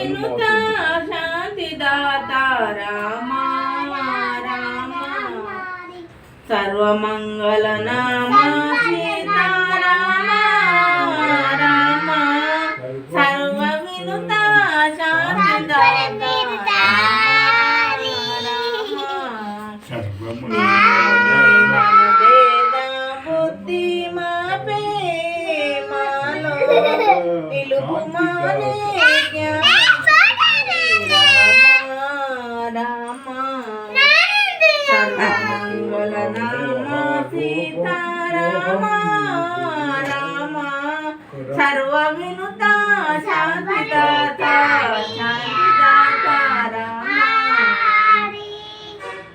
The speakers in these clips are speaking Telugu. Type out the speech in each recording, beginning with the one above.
వినుత శాంతిదాత రామ రామ సర్వమంగళ నామ సీతారామ రామ సర్వ వినుత శాంతిదాత మంగళ నామ సీతారామ రామ సర్వ వినుత శాంతిదాత శాంతిదాత రామ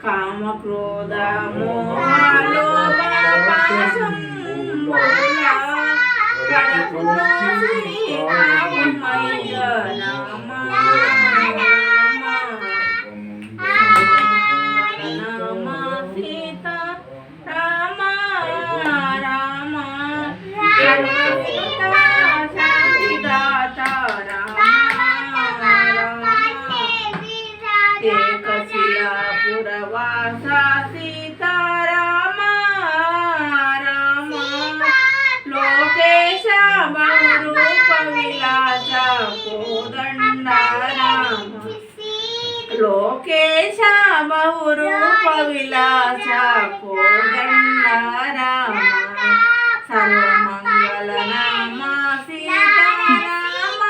కామ క్రోధ మోహ లోభ పాశం పురవాస సీతారామ రామ లోకేశ బహురూప విలాస కోదండ రామ లోకేశ బహురూప విలాస కోదండ రామ సర్వమంగళ నామ సీతారామ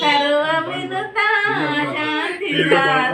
సర్వ వినుత శాంతిదాత